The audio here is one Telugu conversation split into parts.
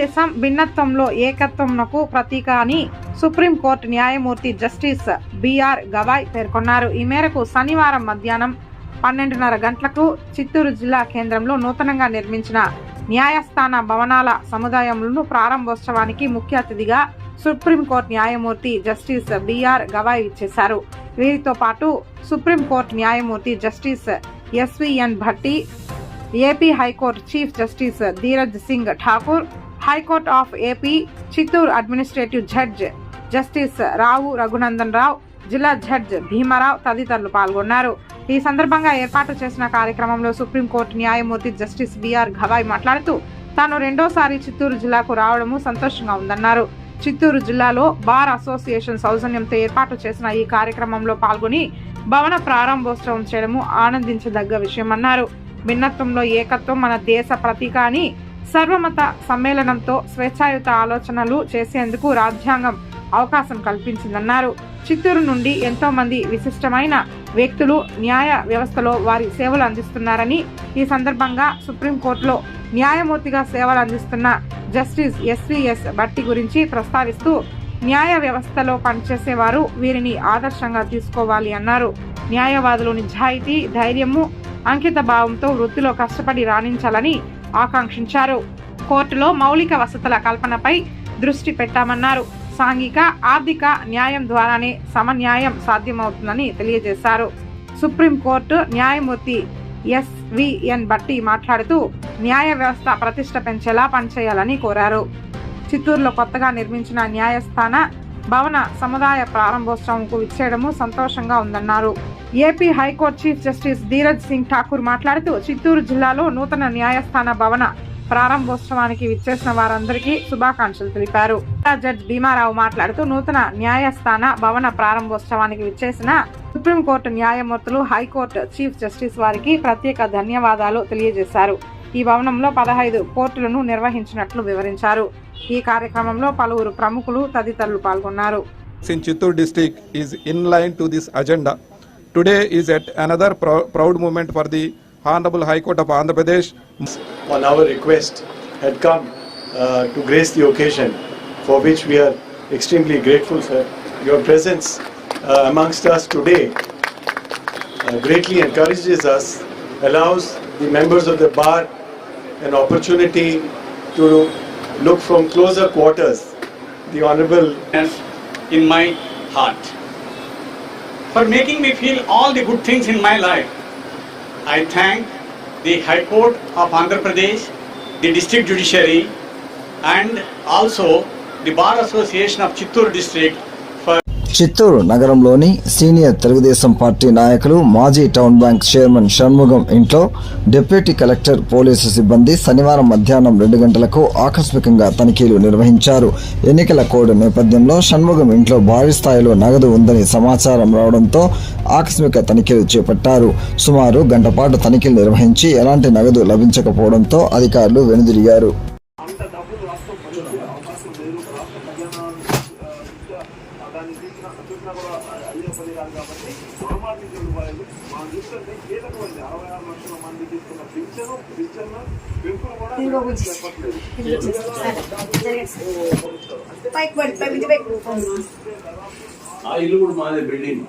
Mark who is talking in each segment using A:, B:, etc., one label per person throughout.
A: దేశం భిన్నత్వంలో ఏకత్వంకు ప్రతీక అని సుప్రీంకోర్టు న్యాయమూర్తి జస్టిస్ బిఆర్ గవాయ్ పేర్కొన్నారు. ఈ మేరకు శనివారం మధ్యాహ్నం 12:30 గంటలకు చిత్తూరు జిల్లా కేంద్రంలో నూతనంగా నిర్మించిన న్యాయస్థాన భవనాల సముదాయంలో ప్రారంభోత్సవానికి ముఖ్య అతిథిగా సుప్రీంకోర్టు న్యాయమూర్తి జస్టిస్ బిఆర్ గవాయ్ ఇచ్చేశారు. వీరితో పాటు సుప్రీంకోర్టు న్యాయమూర్తి justice SVN Bhatti, AP high court chief justice Dheeraj Singh Thakur, high court of AP Chittoor administrative judge justice Rao Raghunandan Rao, జిల్లా జడ్జ్ భీమారావు తదితరులు పాల్గొన్నారు. ఈ సందర్భంగా ఏర్పాటు చేసిన కార్యక్రమంలో సుప్రీంకోర్టు న్యాయమూర్తి జస్టిస్ బిఆర్ గవాయ్ మాట్లాడుతూ తాను రెండోసారి చిత్తూరు జిల్లాకు రావడము సంతోషంగా ఉందన్నారు. చిత్తూరు జిల్లాలో బార్ అసోసియేషన్ సౌజన్యంతో ఏర్పాటు చేసిన ఈ కార్యక్రమంలో పాల్గొని భవన ప్రారంభోత్సవం చేయడము ఆనందించదగ్గ విషయమన్నారు. భిన్నత్వంలో ఏకత్వం మన దేశ ప్రతీక అని సర్వమత సమ్మేళనంతో స్వేచ్ఛాయుత ఆలోచనలు చేసేందుకు రాజ్యాంగం అవకాశం కల్పించిందన్నారు. చిత్తూరు నుండి ఎంతో మంది విశిష్టమైన వ్యక్తులు న్యాయ వ్యవస్థలో వారి సేవలు అందిస్తున్నారని, ఈ సందర్భంగా సుప్రీంకోర్టులో న్యాయమూర్తిగా సేవలు అందిస్తున్న జస్టిస్ ఎస్విఎస్ భట్టి గురించి ప్రస్తావిస్తూ న్యాయ వ్యవస్థలో పనిచేసేవారు వీరిని ఆదర్శంగా తీసుకోవాలి అన్నారు. న్యాయవాదులు నిజాయితీ, ధైర్యము, అంకిత భావంతో వృత్తిలో కష్టపడి రాణించాలని ఆకాంక్షించారు. కోర్టులో మౌలిక వసతుల కల్పనపై దృష్టి పెట్టామన్నారు. సాంఘిక, ఆర్థిక న్యాయం ద్వారానే సమన్యాయం సాధ్యమవుతుందని తెలియజేశారు. సుప్రీంకోర్టు న్యాయమూర్తి ఎస్విఎన్ భట్టి మాట్లాడుతూ న్యాయ వ్యవస్థ ప్రతిష్ట పెంచేలా పనిచేయాలని కోరారు. చిత్తూరులో కొత్తగా నిర్మించిన న్యాయస్థాన భవన సముదాయ ప్రారంభోత్సవంకు విచ్చేయడము సంతోషంగా ఉందన్నారు. AP high court chief justice Dheeraj Singh Thakur మాట్లాడుతూ చిత్తూరు జిల్లాలో నూతన న్యాయస్థాన భవన ప్రారంభోత్సవానికి విచ్చేసిన వారందరికీ శుభాకాంక్షలు తెలిపారు. జడ్జ్ భీమారావు మాట్లాడుతూ నూతన న్యాయస్థాన భవన ప్రారంభోత్సవానికి విచ్చేసిన సుప్రీంకోర్టు న్యాయమూర్తులు, హైకోర్టు చీఫ్ జస్టిస్ వారికి ప్రత్యేక ధన్యవాదాలు తెలియజేశారు. ఈ భవనంలో 15 కోర్టులను నిర్వహించినట్లు వివరించారు. ఈ కార్యక్రమంలో పలువురు ప్రముఖులు తదితరులు పాల్గొన్నారు.
B: In Chittoor district is in line to this agenda. Today is at another proud moment for the Honorable High Court of Andhra Pradesh.
C: On our request had come to grace the occasion, for which we are extremely grateful, sir. Your presence amongst us today greatly encourages us, allows the members of the bar an opportunity to look from closer quarters the honorable
D: in my heart, for making me feel all the good things in my life. I thank the High Court of Andhra Pradesh, the District Judiciary, and also the Bar Association of Chittoor District.
E: Chittoor నగరంలోని సీనియర్ తెలుగుదేశం పార్టీ నాయకులు, మాజీ టౌన్ బ్యాంక్ చైర్మన్ షణ్ముగం ఇంట్లో డిప్యూటీ కలెక్టర్, పోలీసు సిబ్బంది శనివారం మధ్యాహ్నం 2 గంటలకు ఆకస్మికంగా తనిఖీలు నిర్వహించారు. ఎన్నికల కోడ్ నేపథ్యంలో షణ్ముగం ఇంట్లో భారీ స్థాయిలో నగదు ఉందని సమాచారం రావడంతో ఆకస్మిక తనిఖీలు చేపట్టారు. సుమారు గంట పాటు తనిఖీలు నిర్వహించి ఎలాంటి నగదు లభించకపోవడంతో అధికారులు వెనుదిరిగారు.
F: ఇల్లు కూడా మాదే, బిల్డింగ్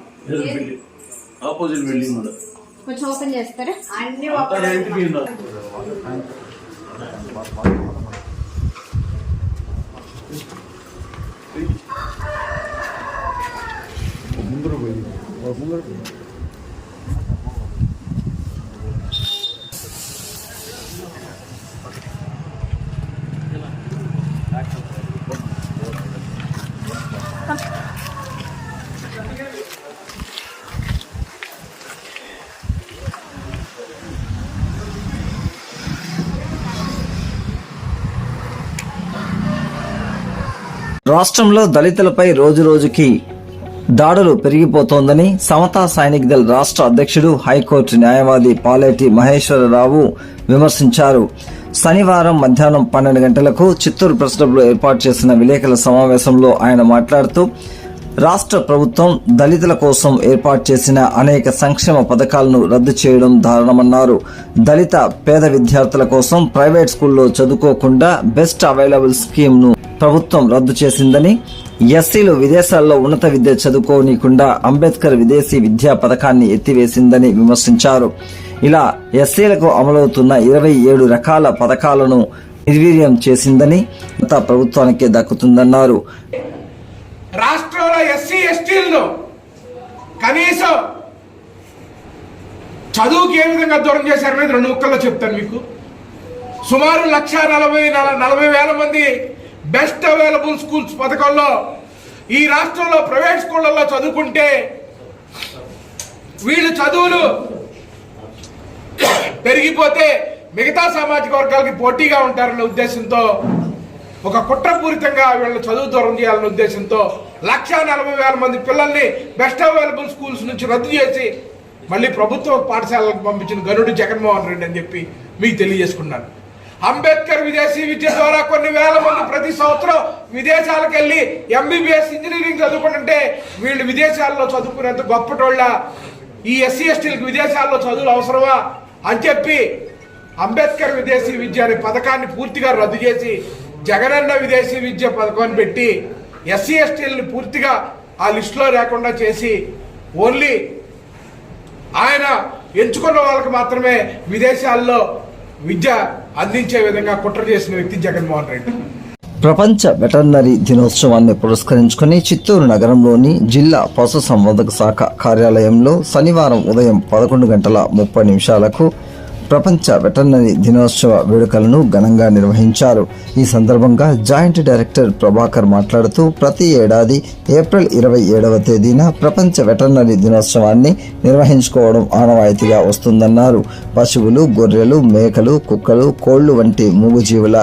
F: ఆపోజిట్ బిల్డింగ్ కూడా
G: కొంచెం ఓపెన్ చేస్తారా? అన్ని
E: రాష్ట్రంలో దళితులపై రోజురోజుకి దాడులు పెరిగిపోతోందని సమతా సైనిక్ దళ్ రాష్ట్ర అధ్యక్షుడు, హైకోర్టు న్యాయవాది పాలేటి మహేశ్వరరావు విమర్శించారు. శనివారం మధ్యాహ్నం 12 గంటలకు చిత్తూరు ప్రెస్ క్లబ్లో ఏర్పాటు చేసిన విలేకరుల సమావేశంలో ఆయన మాట్లాడుతూ రాష్ట్ర ప్రభుత్వం దళితుల కోసం ఏర్పాటు చేసిన అనేక సంక్షేమ పథకాలను రద్దు చేయడం దారుణమన్నారు. దళిత పేద విద్యార్థుల కోసం ప్రైవేట్ స్కూల్లో చదువుకోకుండా బెస్ట్ అవైలబుల్ స్కీమ్ను ప్రభుత్వం రద్దు చేసిందని, ఎస్సీలు విదేశాల్లో ఉన్నత విద్య చదువుకోనీయకుండా అంబేద్కర్ విదేశీ విద్యా పథకాన్ని ఎత్తివేసిందని విమర్శించారు. ఇలా ఎస్సీలకు అమలవుతున్న 27 రకాల పథకాలను నిర్వీర్యం చేసిందని ప్రభుత్వానికే దక్కుతుందన్నారు.
H: రాష్ట్రంలో ఎస్సీ ఎస్టీలను కనీసం చదువుకి ఏ విధంగా దూరం చేశారనేది 2 ముక్కల్లో చెప్తాను మీకు. సుమారు 1,40,000 మంది బెస్ట్ అవైలబుల్ స్కూల్స్ పథకంలో ఈ రాష్ట్రంలో ప్రైవేట్ స్కూళ్ళల్లో చదువుకుంటే వీళ్ళు చదువులు పెరిగిపోతే మిగతా సామాజిక వర్గాలకి పోటీగా ఉంటారనే ఉద్దేశంతో, ఒక కుట్రపూరితంగా వీళ్ళని చదువు దూరం చేయాలనే ఉద్దేశంతో 1,40,000 మంది పిల్లల్ని బెస్ట్ అవైలబుల్ స్కూల్స్ నుంచి రద్దు చేసి మళ్ళీ ప్రభుత్వ పాఠశాలకు పంపించిన గనుడు జగన్మోహన్ రెడ్డి అని చెప్పి మీకు తెలియజేసుకున్నాను. అంబేద్కర్ విదేశీ విద్య ద్వారా కొన్ని వేల మంది ప్రతి సంవత్సరం విదేశాలకు వెళ్ళి ఎంబీబీఎస్ ఇంజనీరింగ్ చదువుకుంటుంటే వీళ్ళు విదేశాల్లో చదువుకునేంత గొప్పటోళ్ళ ఈ ఎస్సీ ఎస్టీలకు విదేశాల్లో చదువులు అవసరమా అని చెప్పి అంబేద్కర్ విదేశీ విద్య అనే పథకాన్ని పూర్తిగా రద్దు చేసి జగనన్న విదేశీ విద్య పథకాన్ని పెట్టి ఎస్సీ ఎస్టీలని పూర్తిగా ఆ లిస్టులో లేకుండా చేసి ఓన్లీ ఆయన ఎంచుకున్న వాళ్ళకి మాత్రమే విదేశాల్లో విద్య అందించే విధంగా కుట్ర చేసిన వ్యక్తి జగన్మోహన్ రెడ్డి.
E: ప్రపంచ వెటర్నరీ దినోత్సవాన్ని పురస్కరించుకుని చిత్తూరు నగరంలోని జిల్లా పశుసంవర్ధక శాఖ కార్యాలయంలో శనివారం ఉదయం 11:30 ప్రపంచ వెటర్నరీ దినోత్సవ వేడుకలను ఘనంగా నిర్వహించారు. ఈ సందర్భంగా జాయింట్ డైరెక్టర్ ప్రభాకర్ మాట్లాడుతూ ప్రతి ఏడాది ఏప్రిల్ 27వ తేదీన ప్రపంచ వెటర్నరీ దినోత్సవాన్ని నిర్వహించుకోవడం ఆనవాయితీగా వస్తుందన్నారు. పశువులు, గొర్రెలు, మేకలు, కుక్కలు, కోళ్లు వంటి మూగజీవుల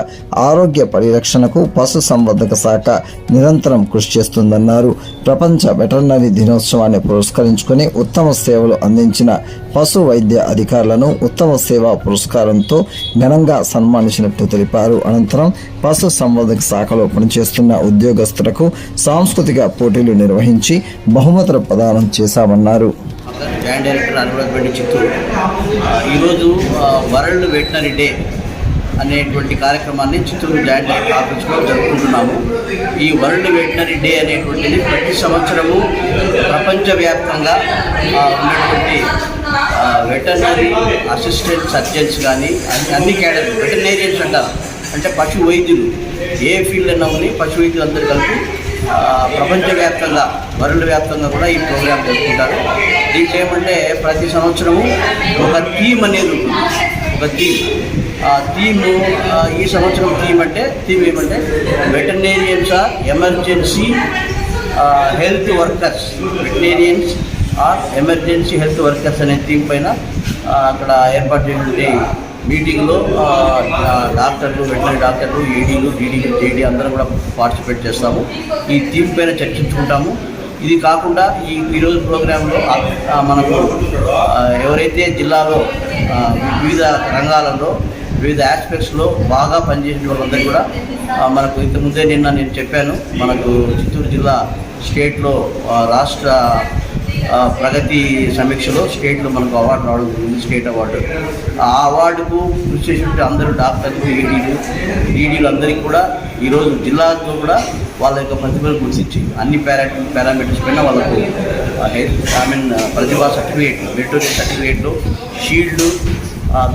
E: ఆరోగ్య పరిరక్షణకు పశు సంవర్ధక శాఖ నిరంతరం కృషి చేస్తుందన్నారు. ప్రపంచ వెటర్నరీ దినోత్సవాన్ని పురస్కరించుకుని ఉత్తమ సేవలు అందించిన పశు వైద్య అధికారులను ఉత్తమ సేవా పురస్కారంతో ఘనంగా సన్మానించినట్టు తెలిపారు. అనంతరం పశు సంవర్ధక శాఖలో పనిచేస్తున్న ఉద్యోగస్తులకు సాంస్కృతిక పోటీలు నిర్వహించి బహుమతుల ప్రదానం చేశామన్నారు.
I: జాయింట్ డైరెక్టర్ అనురాగ్ చిత్తూరు ఈరోజు వరల్డ్ వెటర్నరీ డే అనేటువంటి కార్యక్రమాన్ని చిత్తూరు జాయింట్ డైరెక్టర్ ఆఫీస్లో జరుపుకుంటున్నాము. ఈ వరల్డ్ వెటర్నరీ డే అనేటువంటిది ప్రతి సంవత్సరము ప్రపంచవ్యాప్తంగా ఉన్నటువంటి వెటర్నరీ అసిస్టెంట్ సర్జన్స్ కానీ అన్ని క్యాడర్ వెటర్నేరియన్స్ అంటారు, అంటే పశు వైద్యులు ఏ ఫీల్డ్ అయినా ఉంది, పశు వైద్యులు అందరూ కలిపి ప్రపంచవ్యాప్తంగా వరల్డ్ వ్యాప్తంగా కూడా ఈ ప్రోగ్రాం జరుపుకుంటారు. దీంట్లో ఏమంటే ప్రతి సంవత్సరము ఒక థీమ్ అనేది ఉంటుంది. ఒక థీము ఈ సంవత్సరం థీమ్ ఏమంటే veterinarians are emergency health workers, veterinarians are emergency health workers అనే థీమ్ పైన అక్కడ ఏర్పాటు చేసినటువంటి మీటింగ్లో డాక్టర్లు, వెటర్నరీ డాక్టర్లు, ఏడీలు, డీడీలు, జేడీ అందరం కూడా పార్టిసిపేట్ చేస్తాము. ఈ థీమ్ పైన చర్చించుకుంటాము. ఇది కాకుండా ఈరోజు ప్రోగ్రాంలో మనకు ఎవరైతే జిల్లాలో వివిధ రంగాలలో వివిధ ఆస్పెక్ట్స్లో బాగా పనిచేసిన వాళ్ళందరూ కూడా మనకు ఇంతకుముందే నేను చెప్పాను, మనకు చిత్తూరు జిల్లా స్టేట్లో రాష్ట్ర ప్రగతి సమీక్షలో స్టేట్లో మనకు అవార్డు రావడం జరిగింది, స్టేట్ అవార్డు. ఆ అవార్డుకు కృషి చేసినట్టు అందరూ డాక్టర్లు, ఈడీలు అందరికీ కూడా ఈరోజు జిల్లాలో కూడా వాళ్ళ యొక్క ప్రతిభను గుర్తించి అన్ని పారామీటర్స్ పైన వాళ్ళకు ప్రతిభా సర్టిఫికేట్లు, మెరిటోరియస్ సర్టిఫికేట్లు, షీల్డ్లు,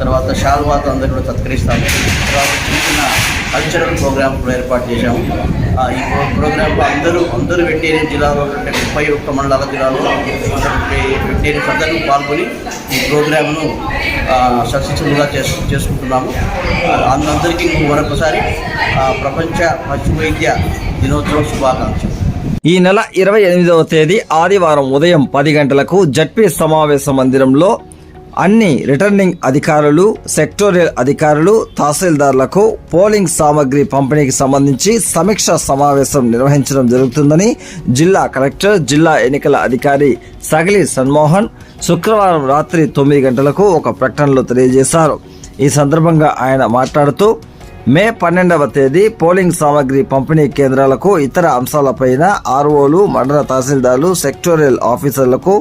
I: తర్వాత షాల్వాతో అందరూ కూడా సత్కరిస్తాము. తర్వాత చిన్న కల్చరల్ ప్రోగ్రామ్ కూడా ఏర్పాటు చేశాము. ఈ ప్రోగ్రాంలో అందరూ వెటర్నరీ జిల్లాలో ఉంటే 31 మండలాల జిల్లాలో వెటర్నరీస్ అందరూ పాల్గొని ఈ ప్రోగ్రామ్ను సక్సెస్ఫుల్గా చేసుకుంటున్నాము. అందరికీ మరొకసారి ప్రపంచ పశు వైద్య దినోత్సవ శుభాకాంక్షలు.
E: ఈ నెల 28వ తేదీ ఆదివారం ఉదయం 10 గంటలకు జడ్పీ సమావేశ మందిరంలో అన్ని రిటర్నింగ్ అధికారులు, సెక్టోరియల్ అధికారులు, తహసీల్దార్లకు పోలింగ్ సామగ్రి పంపిణీకి సంబంధించి సమీక్షా సమావేశం నిర్వహించడం జరుగుతుందని జిల్లా కలెక్టర్, జిల్లా ఎన్నికల అధికారి సగిలి సన్మోహన్ శుక్రవారం రాత్రి 9 గంటలకు ఒక ప్రకటనలో తెలియజేశారు. ఈ సందర్భంగా ఆయన మాట్లాడుతూ మే 12వ తేదీ పోలింగ్ సామగ్రి పంపిణీ కేంద్రాలకు ఇతర అంశాలపైన ఆర్ఓలు, మండల తహసీల్దార్లు, సెక్టోరియల్ ఆఫీసర్లకు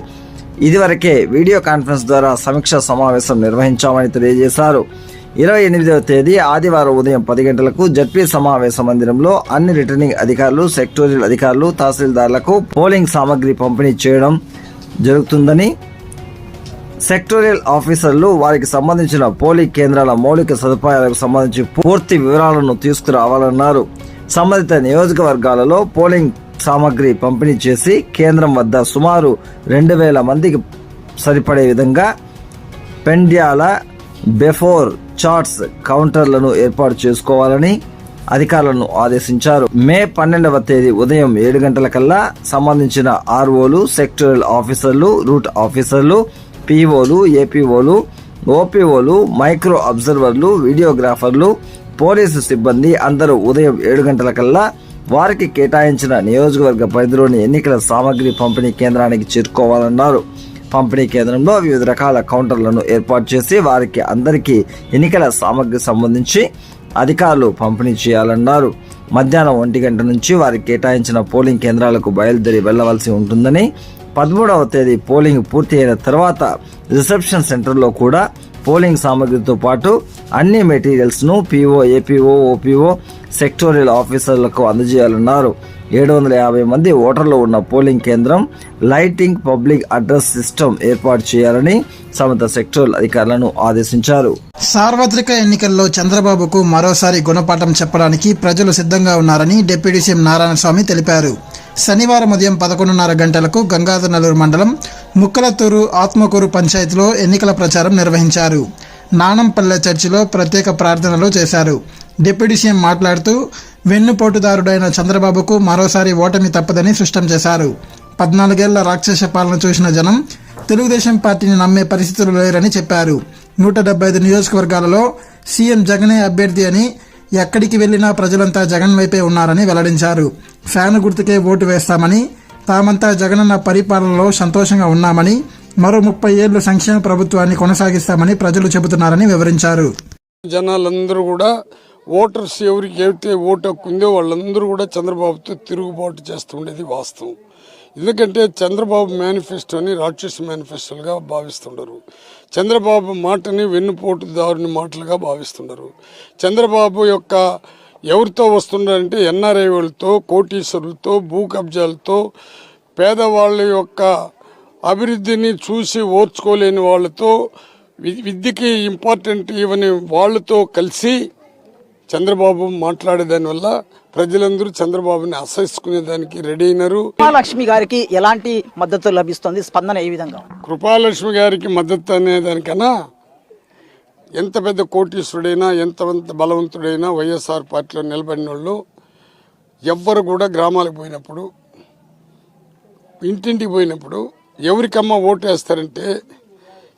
E: ఇదివరకే వీడియో కాన్ఫరెన్స్ ద్వారా సమీక్షా సమావేశం నిర్వహించామని తెలియజేశారు. 28వ తేదీ ఆదివారం ఉదయం 10 గంటలకు జడ్పీ సమావేశ మందిరంలో అన్ని రిటర్నింగ్ అధికారులు, సెక్టోరియల్ అధికారులు, తహసీల్దార్లకు పోలింగ్ సామగ్రి పంపిణీ చేయడం జరుగుతుందని, సెక్టోరియల్ ఆఫీసర్లు వారికి సంబంధించిన పోలింగ్ కేంద్రాల మౌలిక సదుపాయాలకు సంబంధించి పూర్తి వివరాలను తీసుకురావాలన్నారు. సంబంధిత నియోజకవర్గాలలో పోలింగ్ సామగ్రి పంపిణీ చేసి కేంద్రం వద్ద సుమారు 2000 మందికి సరిపడే విధంగా పెండ్యాల బెఫోర్ చార్ట్స్ కౌంటర్లను ఏర్పాటు చేసుకోవాలని అధికారులను ఆదేశించారు. మే 12వ తేదీ ఉదయం 7 గంటలకల్లా సంబంధించిన ఆర్ఓలు, సెక్టోరియల్ ఆఫీసర్లు, రూట్ ఆఫీసర్లు, పీఓలు, ఏపీఓలు, ఓపీఓలు, మైక్రో అబ్జర్వర్లు, వీడియోగ్రాఫర్లు, పోలీసు సిబ్బంది అందరూ ఉదయం 7 గంటలకల్లా వారికి కేటాయించిన నియోజకవర్గ పరిధిలోని ఎన్నికల సామగ్రి పంపిణీ కేంద్రానికి చేరుకోవాలన్నారు. పంపిణీ కేంద్రంలో వివిధ రకాల కౌంటర్లను ఏర్పాటు చేసి వారికి అందరికీ ఎన్నికల సామగ్రి సంబంధించి అధికారులు పంపిణీ చేయాలన్నారు. మధ్యాహ్నం 1 గంట నుంచి వారికి కేటాయించిన పోలింగ్ కేంద్రాలకు బయలుదేరి వెళ్లవలసి ఉంటుందని, 13వ తేదీ పోలింగ్ పూర్తి అయిన తర్వాత రిసెప్షన్ సెంటర్లో కూడా పోలింగ్ సామగ్రితో పాటు అన్ని మెటీరియల్స్ ను పీఓ, ఏపీఓ, ఓపీఓ, సెక్టోరియల్ ఆఫీసర్లకు అందజేయాలన్నారు. 750 మంది ఓటర్లు ఉన్న పోలింగ్ కేంద్రం లైటింగ్, పబ్లిక్ అడ్రస్ సిస్టమ్ ఏర్పాటు చేయాలని సంబంధిత సెక్టోరియల్ అధికారులను ఆదేశించారు.
J: సార్వత్రిక ఎన్నికల్లో చంద్రబాబుకు మరోసారి గుణపాఠం చెప్పడానికి ప్రజలు సిద్ధంగా ఉన్నారని డిప్యూటీ సీఎం నారాయణస్వామి తెలిపారు. శనివారం ఉదయం 11:30 గంటలకు గంగాధరనల్లూరు మండలం ముక్కలతూరు, ఆత్మకూరు పంచాయతీలో ఎన్నికల ప్రచారం నిర్వహించారు. నానంపల్లె చర్చిలో ప్రత్యేక ప్రార్థనలు చేశారు. డిప్యూటీ సీఎం మాట్లాడుతూ వెన్నుపోటుదారుడైన చంద్రబాబుకు మరోసారి ఓటమి తప్పదని స్పష్టం చేశారు. 14 ఏళ్ల రాక్షస పాలన చూసిన జనం తెలుగుదేశం పార్టీని నమ్మే పరిస్థితులు లేరని చెప్పారు. 175 నియోజకవర్గాలలో సీఎం జగనే అభ్యర్థి అని, ఎక్కడికి వెళ్లినా ప్రజలంతా జగన్ వైపే ఉన్నారని వెల్లడించారు. ఫ్యాన్ గుర్తుకే ఓటు వేస్తామని, తామంతా జగనన్న పరిపాలనలో సంతోషంగా ఉన్నామని, మరో 30 ఏళ్లు సంక్షేమ ప్రభుత్వాన్ని కొనసాగిస్తామని ప్రజలు చెబుతున్నారని వివరించారు.
K: జనాలందరూ కూడా ఓటర్స్ ఎవరికి ఏవైతే ఓటు హక్కు ఉందో వాళ్ళందరూ కూడా చంద్రబాబుతో తిరుగుబాటు చేస్తుండేది వాస్తవం. ఎందుకంటే చంద్రబాబు మేనిఫెస్టోని రాక్షస మేనిఫెస్టోలుగా భావిస్తుండరు. చంద్రబాబు మాటని వెన్నుపోటుదారుని మాటలుగా భావిస్తుండరు. చంద్రబాబు యొక్క ఎవరితో వస్తున్నారంటే ఎన్ఆర్ఐ వాళ్ళతో, కోటీశ్వరులతో, భూ కబ్జాలతో, పేదవాళ్ళ యొక్క అభివృద్ధిని చూసి ఓర్చుకోలేని వాళ్ళతో, విద్యకి ఇంపార్టెంట్ ఇవని వాళ్ళతో కలిసి చంద్రబాబు మాట్లాడేదానివల్ల ప్రజలందరూ చంద్రబాబుని అసహించుకునేదానికి రెడీ అయినారు.
L: కృపాలక్ష్మి గారికి ఎలాంటి మద్దతు లభిస్తుంది? స్పందన ఏ విధంగా?
K: కృపాలక్ష్మి గారికి మద్దతు అనేదానికన్నా ఎంత పెద్ద కోటీశ్వరుడైనా, ఎంత బలవంతుడైనా వైఎస్ఆర్ పార్టీలో నిలబడిన వాళ్ళు ఎవ్వరు కూడా గ్రామాలకు పోయినప్పుడు, ఇంటింటికి పోయినప్పుడు ఎవరికమ్మా ఓటు వేస్తారంటే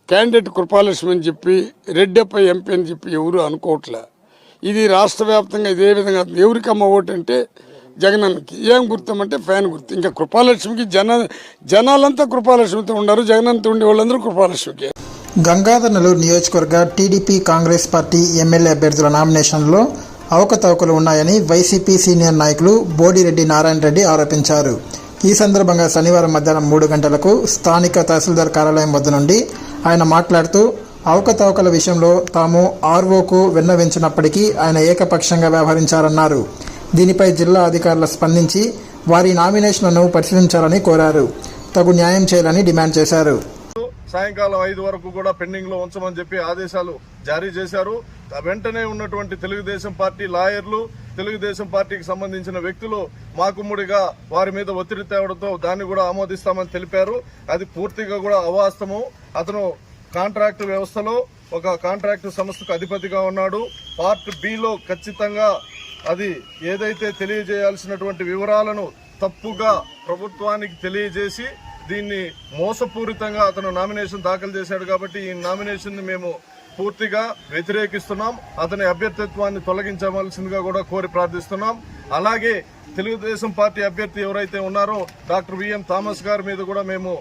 K: క్యాండిడేట్ కృపాలక్ష్మి అని చెప్పి, రెడ్డప్ప ఎంపీ అని చెప్పి ఎవరు అనుకోవట్లే. ఇది రాష్ట్ర వ్యాప్తంగా ఇదే విధంగా ఎవరికమ్మ ఓటు అంటే జగనన్నకి. ఏం గుర్తామంటే ఫ్యాన్ గుర్తు. ఇంకా కృపాలక్ష్మికి జనాలంతా కృపాలక్ష్మితో ఉన్నారు. జగనన్నతో ఉండే వాళ్ళందరూ కృపాలక్ష్మికి.
J: గంగాధరనల్లూరు నియోజకవర్గ టీడీపీ, కాంగ్రెస్ పార్టీ ఎమ్మెల్యే అభ్యర్థుల నామినేషన్లో అవకతవకలు ఉన్నాయని వైసీపీ సీనియర్ నాయకులు బోడిరెడ్డి నారాయణ రెడ్డి ఆరోపించారు. ఈ సందర్భంగా శనివారం మధ్యాహ్నం 3 గంటలకు స్థానిక తహసీల్దార్ కార్యాలయం వద్ద నుండి ఆయన మాట్లాడుతూ అవకతవకల విషయంలో తాము ఆర్ఓకు విన్నవించినప్పటికీ ఆయన ఏకపక్షంగా వ్యవహరించారన్నారు. దీనిపై జిల్లా అధికారులు స్పందించి వారి నామినేషన్లను పరిశీలించాలని కోరారు. తగు న్యాయం చేయాలని డిమాండ్ చేశారు.
B: సాయంకాలం 5 వరకు కూడా పెండింగ్ లో ఉంచమని చెప్పి ఆదేశాలు జారీ చేశారు. వెంటనే ఉన్నటువంటి తెలుగుదేశం పార్టీ లాయర్లు, తెలుగుదేశం పార్టీకి సంబంధించిన వ్యక్తులు మాకుమ్ముడిగా వారి మీద ఒత్తిడి తేవడంతో దాన్ని కూడా ఆమోదిస్తామని తెలిపారు. అది పూర్తిగా కూడా అవాస్తవం. అతను కాంట్రాక్టు వ్యవస్థలో ఒక కాంట్రాక్టు సంస్థకు అధిపతిగా ఉన్నాడు. పార్ట్ బిలో ఖచ్చితంగా అది ఏదైతే తెలియజేయాల్సినటువంటి వివరాలను తప్పుగా ప్రభుత్వానికి తెలియజేసి దీన్ని మోసపూరితంగా అతను నామినేషన్ దాఖలు చేశాడు. కాబట్టి ఈ నామినేషన్ మేము పూర్తిగా వ్యతిరేకిస్తున్నాం. అతని అభ్యర్థిత్వాన్ని తొలగించవలసిందిగా కూడా కోరి ప్రార్థిస్తున్నాం. అలాగే తెలుగుదేశం పార్టీ అభ్యర్థి ఎవరైతే ఉన్నారో డాక్టర్ విఎం థామస్ గారి మీద కూడా మేము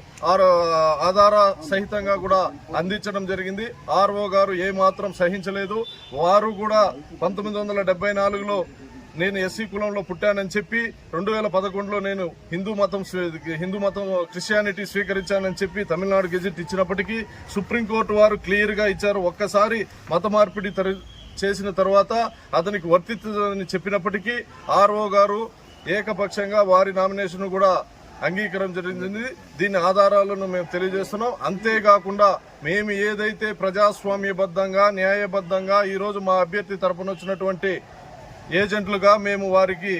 B: ఆధార సహితంగా కూడా అందించడం జరిగింది. ఆర్ఓ గారు ఏమాత్రం సహించలేదు. వారు కూడా 1974లో నేను ఎస్సీ కులంలో పుట్టానని చెప్పి 2011లో నేను హిందూ మతం క్రిస్టియానిటీ స్వీకరించానని చెప్పి తమిళనాడు గెజిట్ ఇచ్చినప్పటికీ సుప్రీంకోర్టు వారు క్లియర్ గా ఇచ్చారు. ఒక్కసారి మత మార్పిడి చేసిన తర్వాత అతనికి వర్తిస్తుందని చెప్పినప్పటికీ ఆర్ఓ గారు ఏకపక్షంగా వారి నామినేషన్ కూడా అంగీకారం జరిగింది. దీని ఆధారాలను మేము తెలియజేస్తున్నాం. అంతేకాకుండా మేము ఏదైతే ప్రజాస్వామ్యబద్ధంగా న్యాయబద్ధంగా ఈరోజు మా అభ్యర్థి తరపున వచ్చినటువంటి ఏజెంట్లుగా మేము వారికి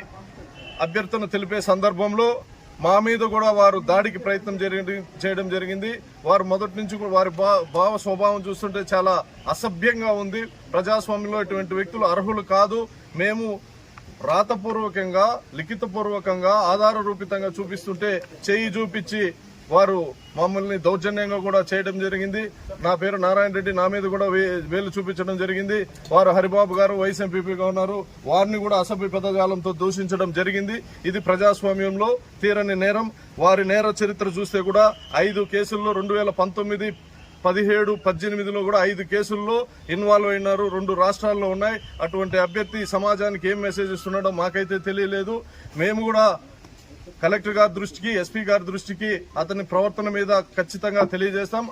B: అభ్యర్థన తెలిపే సందర్భంలో మా మీద కూడా వారు దాడికి ప్రయత్నం చేయడం జరిగింది. వారు మొదటి నుంచి కూడా వారి భావ స్వభావం చూస్తుంటే చాలా అసభ్యంగా ఉంది. ప్రజాస్వామ్యంలో ఇటువంటి వ్యక్తులు అర్హులు కాదు. మేము రాతపూర్వకంగా లిఖితపూర్వకంగా ఆధార రూపితంగా చూపిస్తుంటే చేయి చూపించి వారు మమ్మల్ని దౌర్జన్యంగా కూడా చేయడం జరిగింది. నా పేరు నారాయణ రెడ్డి, నా మీద కూడా వేలు చూపించడం జరిగింది. వారు హరిబాబు గారు వైస్ ఎంపీపీగా ఉన్నారు, వారిని కూడా అసభ్య పదజాలంతో దూషించడం జరిగింది. ఇది ప్రజాస్వామ్యంలో తీరని నేరం. వారి నేర చరిత్ర చూస్తే కూడా 5 కేసుల్లో 2019, 17, 18లో కూడా 5 కేసుల్లో ఇన్వాల్వ్ అయినారు. 2 రాష్ట్రాల్లో ఉన్నాయి. అటువంటి అభ్యర్థి సమాజానికి ఏం మెసేజ్ ఇస్తున్నాడో మాకైతే తెలియలేదు. మేము కూడా కలెక్టర్ గారి దృష్టికి, ఎస్పీ గారి దృష్టికి అతని ప్రవర్తన మీద ఖచ్చితంగా తెలియజేస్తాం.